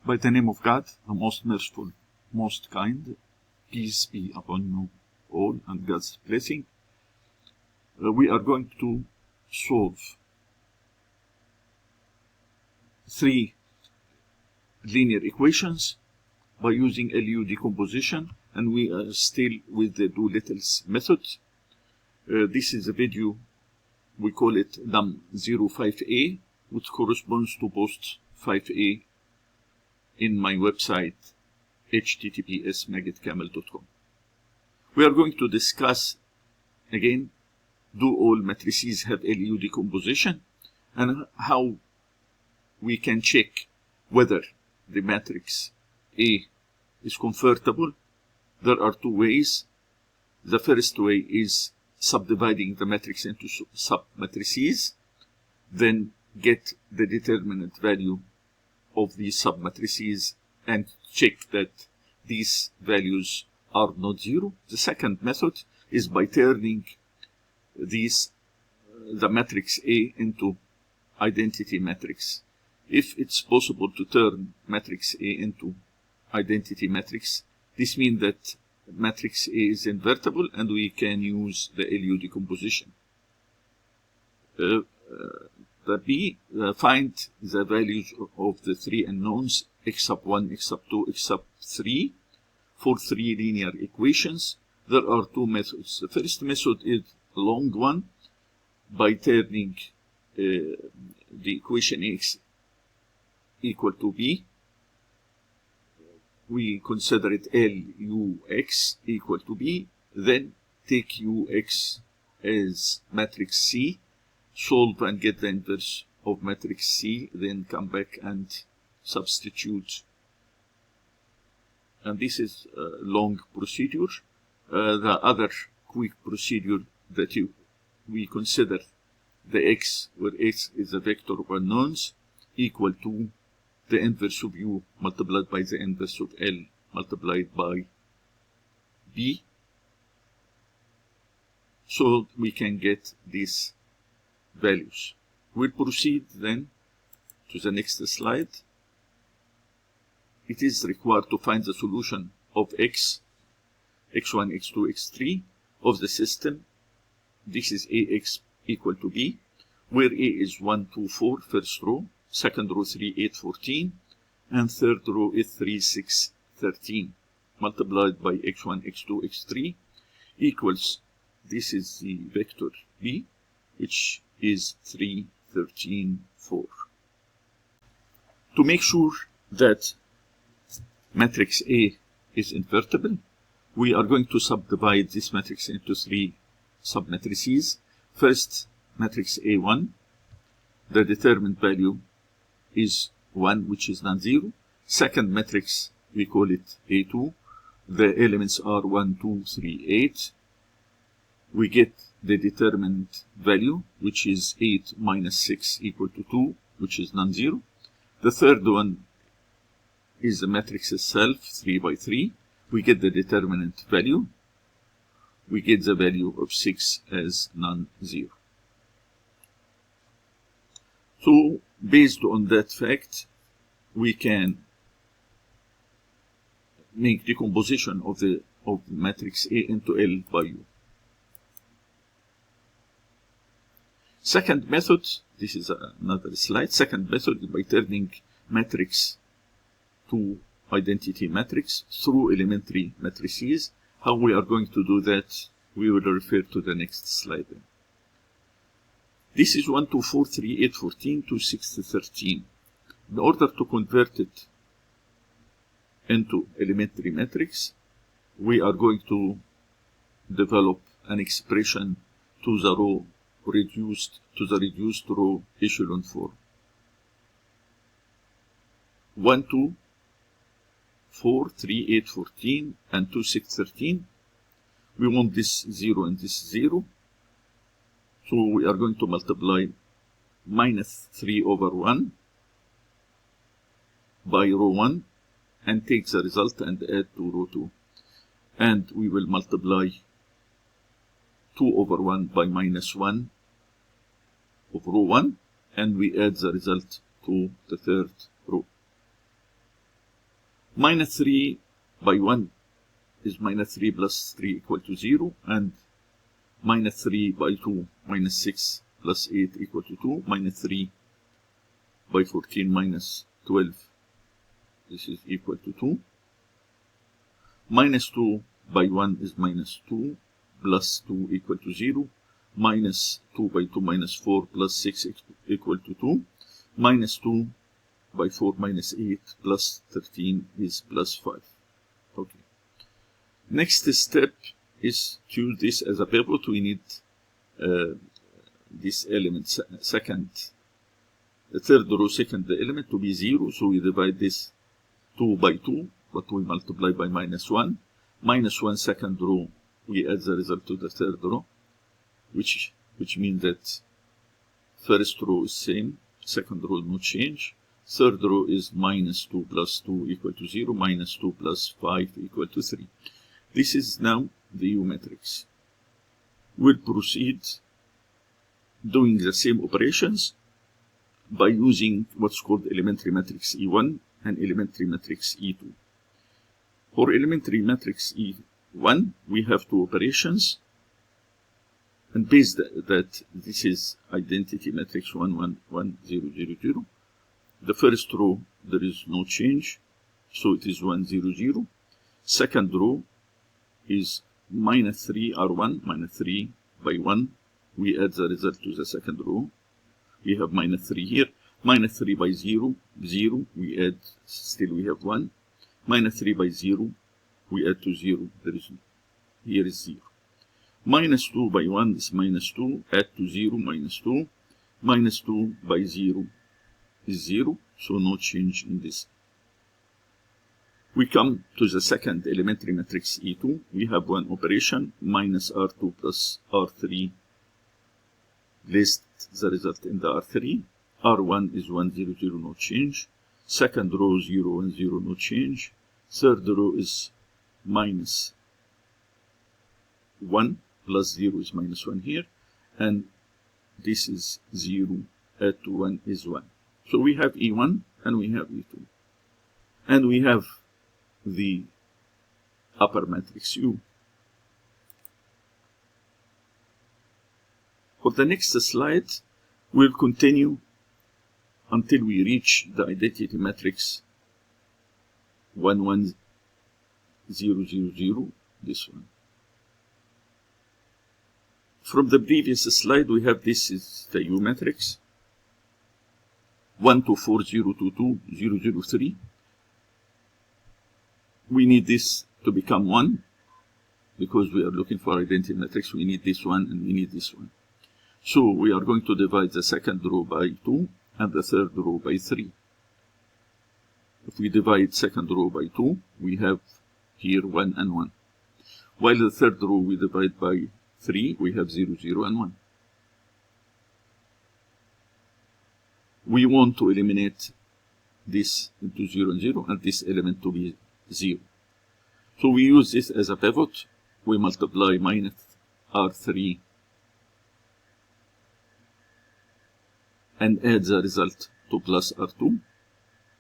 By the name of God, the most merciful, most kind, peace be upon you all and God's blessing. We are going to solve 3 linear equations by using LU decomposition, and we are still with the Doolittle's method. This is a video, we call it DUM05A, which corresponds to post 5A in my website https://magidkamel.com. We are going to discuss again, do all matrices have LU decomposition, and how we can check whether the matrix A is convertible. There are 2 ways. The first way is subdividing the matrix into submatrices, then get the determinant value of these submatrices and check that these values are not 0. The second method is by turning the matrix A into identity matrix. If it's possible to turn matrix A into identity matrix, this means that matrix A is invertible and we can use the LU decomposition. The B, find the values of the 3 unknowns x sub 1, x sub 2, x sub 3 for 3 linear equations. There are 2 methods. The first method is a long one by turning the equation x equal to B. We consider it LUX equal to B, then take UX as matrix C, solve and get the inverse of matrix C, then come back and substitute. And this is a long procedure. The other quick procedure that we consider the X, where X is a vector of unknowns, equal to the inverse of U multiplied by the inverse of L multiplied by B. So we can get these values. We'll proceed then to the next slide. It is required to find the solution of X, X1, X2, X3 of the system. This is AX equal to B, where A is 1, 2, 4, first row, second row 3, 8, 14, and third row is 3, 6, 13, multiplied by x1, x2, x3 equals, this is the vector B, which is 3, 13, 4. To make sure that matrix A is invertible, we are going to subdivide this matrix into 3 submatrices. First, matrix A1, the determinant value is 1, which is non-zero. Second matrix, we call it A2. The elements are 1, 2, 3, 8. We get the determinant value, which is 8 minus 6 equal to 2, which is non-zero. The third one is the matrix itself, 3 by 3. We get the determinant value. We get the value of 6 as non-zero. So, based on that fact, we can make decomposition of the matrix A into L by U. Second method, this is another slide. Second method is by turning matrix to identity matrix through elementary matrices. How we are going to do that, we will refer to the next slide. This is 1, 2, 4, 3, 8, 14, 2, 6, 13. In order to convert it into elementary matrix, we are going to develop an expression to the reduced row echelon form. 1, 2, 4, 3, 8, 14, and 2, 6, 13. We want this 0 and this 0. So we are going to multiply minus 3 over 1 by row 1 and take the result and add to row 2. And we will multiply 2 over 1 by minus 1 of row 1 and we add the result to the third row. Minus 3 by 1 is minus 3 plus 3 equal to 0, and minus 3 by 2 minus 6 plus 8 equal to 2, minus 3 by 14 minus 12, this is equal to 2. Minus 2 by 1 is minus 2, plus 2 equal to 0. Minus 2 by 2 minus 4 plus 6 equal to 2. Minus 2 by 4 minus 8 plus 13 is plus 5. Okay. Next step is to use this as a pivot. We need this element, the third row, second element to be 0. So we divide this 2 by 2, but we multiply by minus 1. Minus 1 second row, we add the result to the third row, which means that first row is same, second row no change. Third row is minus 2 plus 2 equal to 0, minus 2 plus 5 equal to 3. This is now the U matrix. We'll proceed doing the same operations by using what's called elementary matrix E1 and elementary matrix E2. For elementary matrix E1, we have two operations, and based that this is identity matrix 1, 1, 1, 0, 0, 0. The first row, there is no change, so it is 1, 0, 0. Second row is minus 3 R1, minus 3 by 1. We add the result to the second row. We have minus 3 here. Minus 3 by 0, 0. We add, still we have 1. Minus 3 by 0, we add to 0. There is, here is 0. Minus 2 by 1 is minus 2. Add to 0, minus 2. Minus 2 by 0 is 0, so no change in this. We come to the second elementary matrix E2. We have one operation, minus R2 plus R3. List the result in the R3. R1 is 1, 0, 0, no change. Second row 0, 1, 0, no change. Third row is minus 1 plus 0 is minus 1 here. And this is 0, add to 1 is 1. So we have E1 and we have E2. And we have the upper matrix U. For the next slide, we'll continue until we reach the identity matrix 1, 1, 0, 0, 0, this one. From the previous slide, we have this is the U matrix. 1, 2, 4, 0, 2, 2, 0, 0, 3. We need this to become 1 because we are looking for identity matrix. We need this one and we need this one. So we are going to divide the second row by 2 and the third row by 3. If we divide second row by 2, we have here 1 and 1. While the third row we divide by 3, we have 0, 0, and 1. We want to eliminate this into 0 and 0 and this element to be 0. So we use this as a pivot. We multiply minus R3 and add the result to plus R2.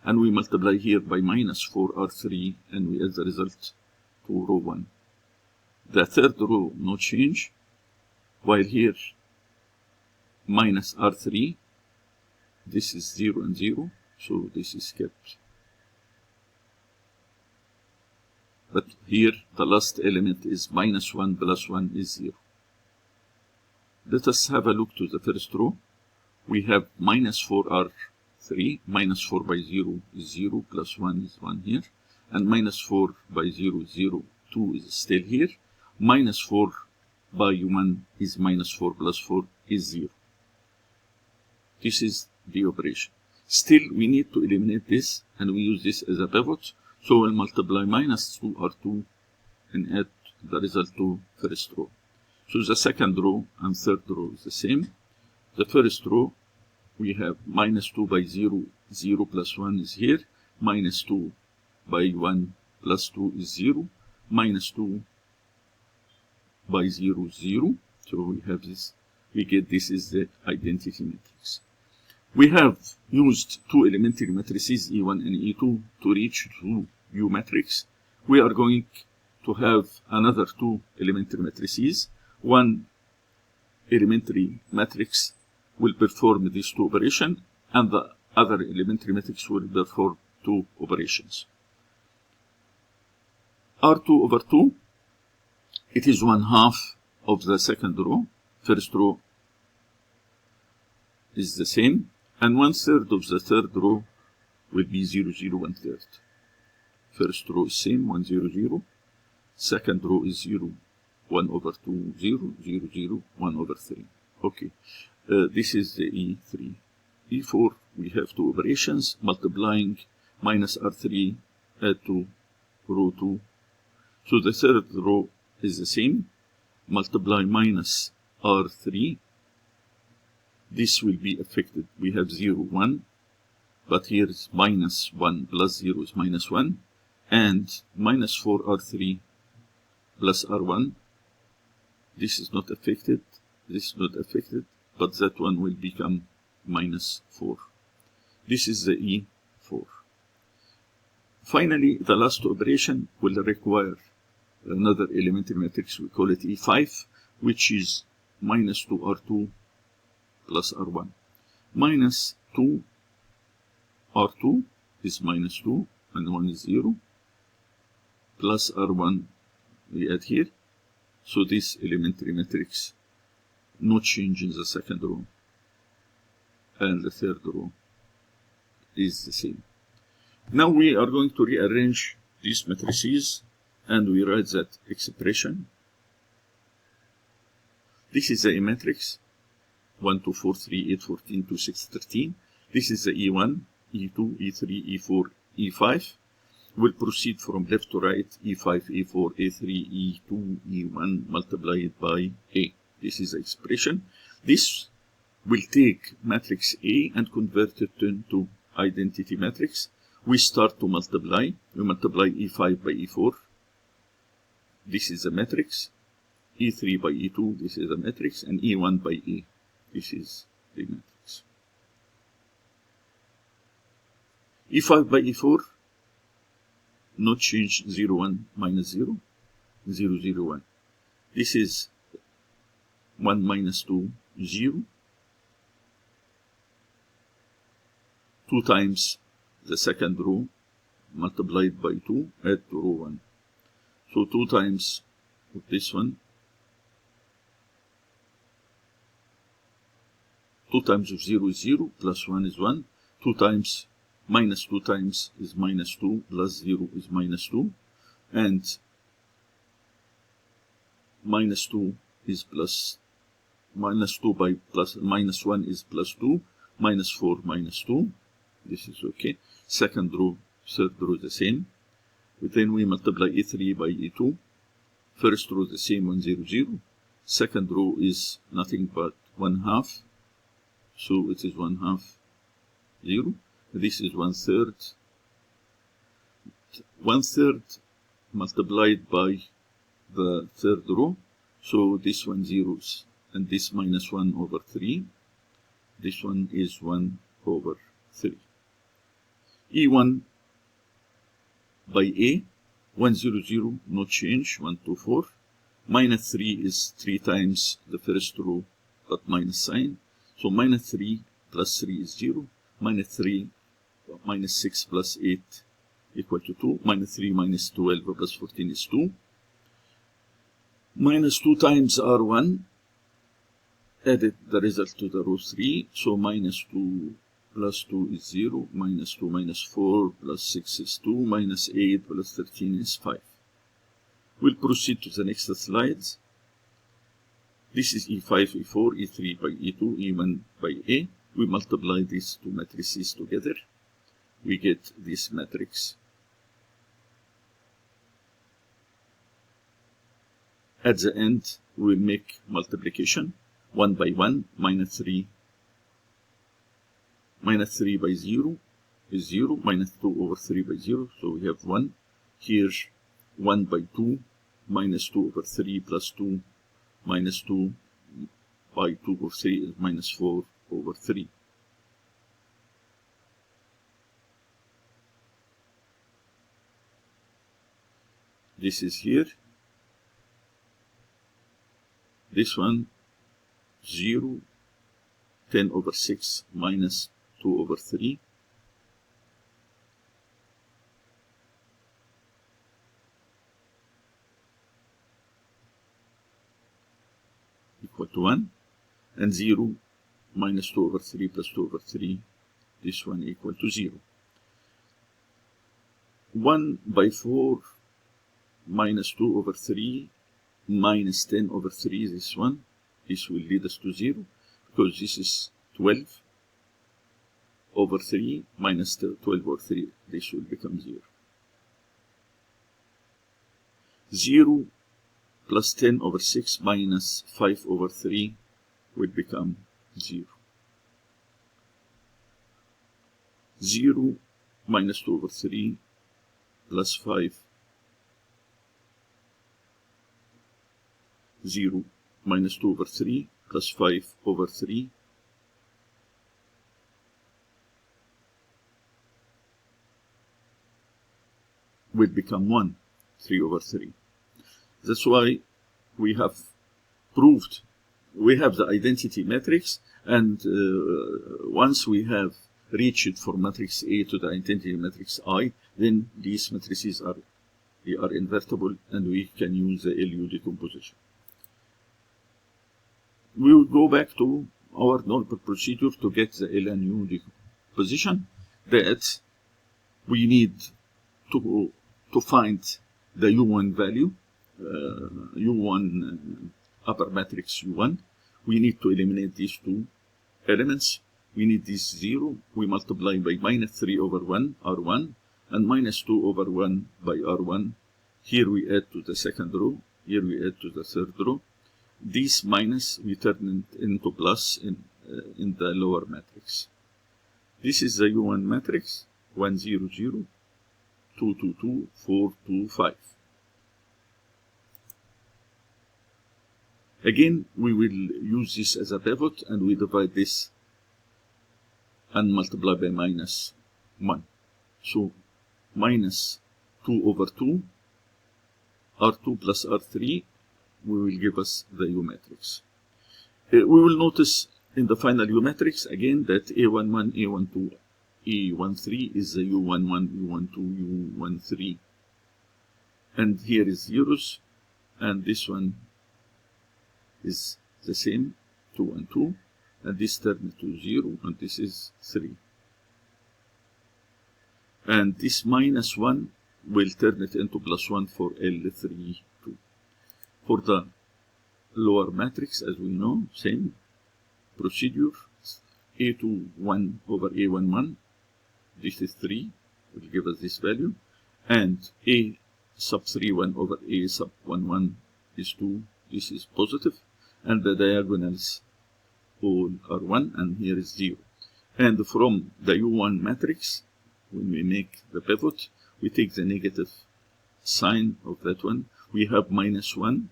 And we multiply here by minus 4R3 and we add the result to row 1. The third row, no change, while here minus R3, this is 0 and 0, so this is kept. But here the last element is minus 1 plus 1 is 0. Let us have a look to the first row. We have minus 4R3, minus 4 by 0 is 0, plus 1 is 1 here, and minus 4 by 0 is 0, 2 is still here. Minus 4 by 1 is minus 4 plus 4 is 0. This is the operation. Still, we need to eliminate this, and we use this as a pivot. So we'll multiply minus 2R2 and add the result to first row. So the second row and third row is the same. The first row, we have minus 2 by 0, 0 plus 1 is here. Minus 2 by 1 plus 2 is 0. Minus 2 by 0, 0. So we have this. We get this is the identity matrix. We have used two elementary matrices, E1 and E2, to reach to U matrix, we are going to have another two elementary matrices. One elementary matrix will perform these two operations, and the other elementary matrix will perform two operations. R2 over 2, it is 1/2 of the second row. First row is the same, and 1/3 of the third row will be 0, 0, 1/3. First row is same, 1, 0, 0. Second row is 0, 1 over 2, 0, 0, 0, 1 over 3. Okay, this is the E3. E4, we have two operations, multiplying minus R3 add to row 2. So the third row is the same, multiply minus R3. This will be affected. We have 0, 1, but here is minus 1 plus 0 is minus 1, and minus 4R3 plus R1. This is not affected, this is not affected, but that one will become minus 4. This is the E4. Finally, the last operation will require another elementary matrix, we call it E5, which is minus 2R2 plus R1. Minus 2 R2 is minus 2, and 1 is 0, plus R1 we add here. So this elementary matrix, no change in the second row, and the third row is the same. Now we are going to rearrange these matrices, and we write that expression. This is the A matrix, 1, 2, 4, 3, 8, 14, 2, 6, 13. This is the E1, E2, E3, E4, E5. We'll proceed from left to right, E5, E4, E3, E2, E1 multiplied by A. This is the expression. This will take matrix A and convert it into identity matrix. We start to multiply. We multiply E5 by E4. This is a matrix. E3 by E2, this is a matrix, and E1 by A. This is the matrix. E5 by E4, no change, 0, 1, minus 0, 0, 0, 1. This is 1 minus 2, 0. 2 times the second row multiplied by 2, add to row 1. So 2 times of this one, 2 times of 0 is 0, plus 1 is 1, 2 times, minus 2 times is minus 2, plus 0 is minus 2, and minus 2 is plus, minus 2 by plus, minus 1 is plus 2, minus 4 minus 2, this is okay. Second row, third row the same. Then we multiply E3 by E2. First row the same, 1, 0, 0. Second row is nothing but 1/2. So it is 1/2, 0. This is 1/3. 1/3 multiplied by the third row. So this one zeros, and this minus 1 over 3. This one is 1 over 3. E1 by A, 1, 0, 0, no change, 1, 2, 4. Minus 3 is 3 times the first row, but minus sign. So minus 3 plus 3 is 0. Minus 3, minus 6 plus 8 equal to 2. Minus 3 minus 12 plus 14 is 2. Minus 2 times R1, added the result to the row 3. So minus 2 plus 2 is 0, minus 2 minus 4 plus 6 is 2, minus 8 plus 13 is 5. We'll proceed to the next slides. This is E5, E4, E3 by E2, E1 by A. We multiply these two matrices together. We get this matrix. At the end, we will make multiplication. 1 by 1, minus 3. Minus 3 by 0 is 0, minus 2 over 3 by 0, so we have 1. Here, 1 by 2, minus 2 over 3 plus 2, minus 2 by 2 over 3 is minus 4 over 3. This is here. This one 0, 10 over 6 minus 2 over 3. Equal to 1. And 0 minus 2 over 3 plus 2 over 3. This one equal to 0. 1 by 4 minus 2 over 3 minus 10 over 3, this one. This will lead us to 0, because this is 12 over 3 minus 12 over 3. This will become 0. 0 plus 10 over 6 minus 5 over 3 will become 0. 0 minus 2 over 3 plus 5. 0 minus 2 over 3 plus 5 over 3 will become 1, 3 over 3. That's why we have proved we have the identity matrix, and once we have reached for matrix A to the identity matrix I, then these matrices are invertible, and we can use the LU decomposition. We will go back to our normal procedure to get the LNU decomposition, that we need to find the U1 value, U1 upper matrix U1. We need to eliminate these two elements. We need this 0. We multiply by minus 3 over 1 R1 and minus 2 over 1 by R1. Here we add to the second row. Here we add to the third row. This minus we turn it into plus in the lower matrix. This is the U1 matrix: 1 0 0, 2 2 2, 4 2 5. Again, we will use this as a pivot, and we divide this and multiply by minus 1. So minus 2 over 2, R2 plus R3, will give us the U matrix. We will notice in the final U matrix again that A11, A12, A13 is the U11, U12, U13. And here is zeros, and this one is the same, 2 and 2, and this turns to 0, and this is 3. And this minus 1 will turn it into plus 1 for L3, 2. For the lower matrix, as we know, same procedure, A21 over A11, this is 3, will give us this value, and A sub 31 over A sub 11 is 2, this is positive, and the diagonals all are 1, and here is 0. And from the U1 matrix, when we make the pivot, we take the negative sign of that one. We have minus 1,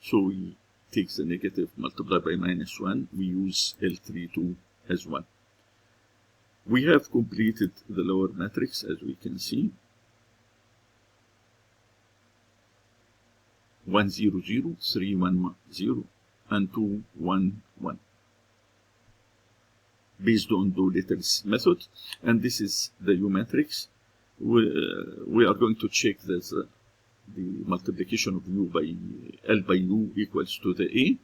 so we take the negative, multiply by minus 1. We use L32 as 1. We have completed the lower matrix, as we can see. 1 0 0, 3 1 0, and 2 1 1. Based on Doolittle's method, and this is the U matrix. We are going to check that the multiplication of U by L by U equals to the A.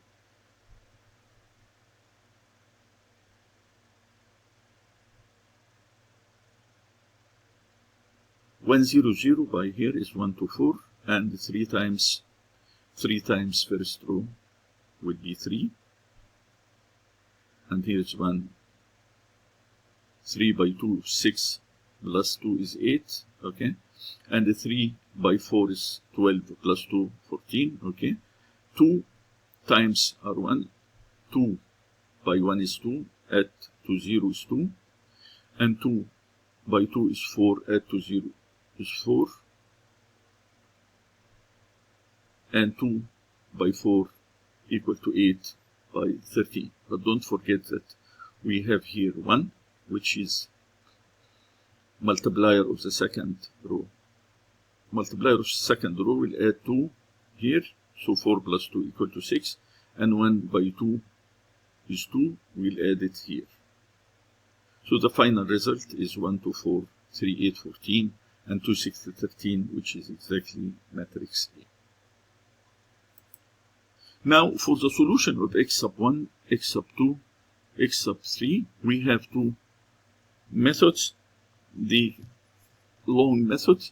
One 0 0 by here is 1 to 4, and 3 times first row will be 3, and here is 1. 3 by 2 6 plus 2 is 8, okay, and 3 by 4 is 12 plus 2 14, okay. 2 times R1, 2 by 1 is 2, add to 0 is 2, and 2 by 2 is 4, add to 0 is 4, and 2 by 4 equal to 8 by 13. But don't forget that we have here 1, which is multiplier of the second row multiplier of second row will add 2 here, so 4 plus 2 equal to 6, and 1 by 2 is 2, we'll add it here. So the final result is 1, 2, 4, 3, 8, 14, and 2, 6, 13, which is exactly matrix A. Now, for the solution of x sub 1, x sub 2, x sub 3, we have two methods. The long method,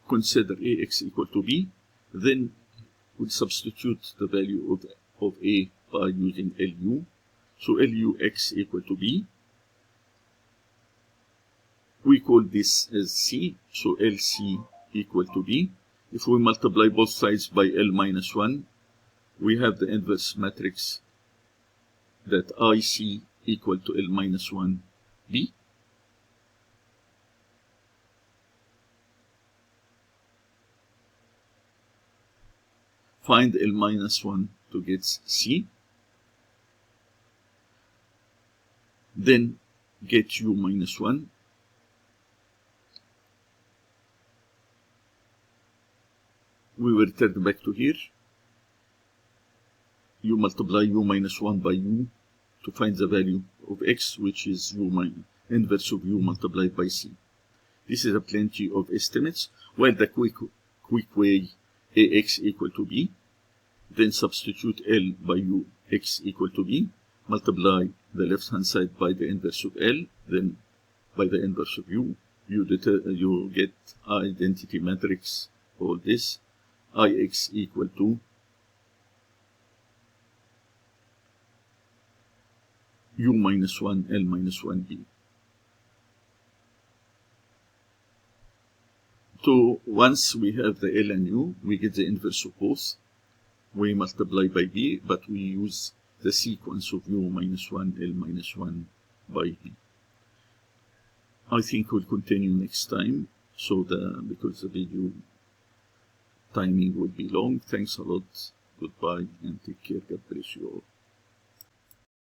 consider ax equal to b, then we'll substitute the value of a by using LU. So LUx equal to b. We call this as C, so LC equal to b. If we multiply both sides by L minus 1, we have the inverse matrix that IC equal to L minus 1 b. Find L minus 1 to get C. Then get U minus 1. We will return back to here. You multiply U minus 1 by U to find the value of X, which is U minus inverse of U multiplied by C. This is a plenty of estimates, while the quick way AX equal to B, then substitute L by U X equal to B, multiply the left hand side by the inverse of L, then by the inverse of U, you get identity matrix, all this, IX equal to U minus 1, L minus 1B. So once we have the L and U, we get the inverse of both. We multiply by B, but we use the sequence of U minus 1, L minus 1 by B. I think we'll continue next time, because the video timing will be long. Thanks a lot. Goodbye and take care. God bless you all.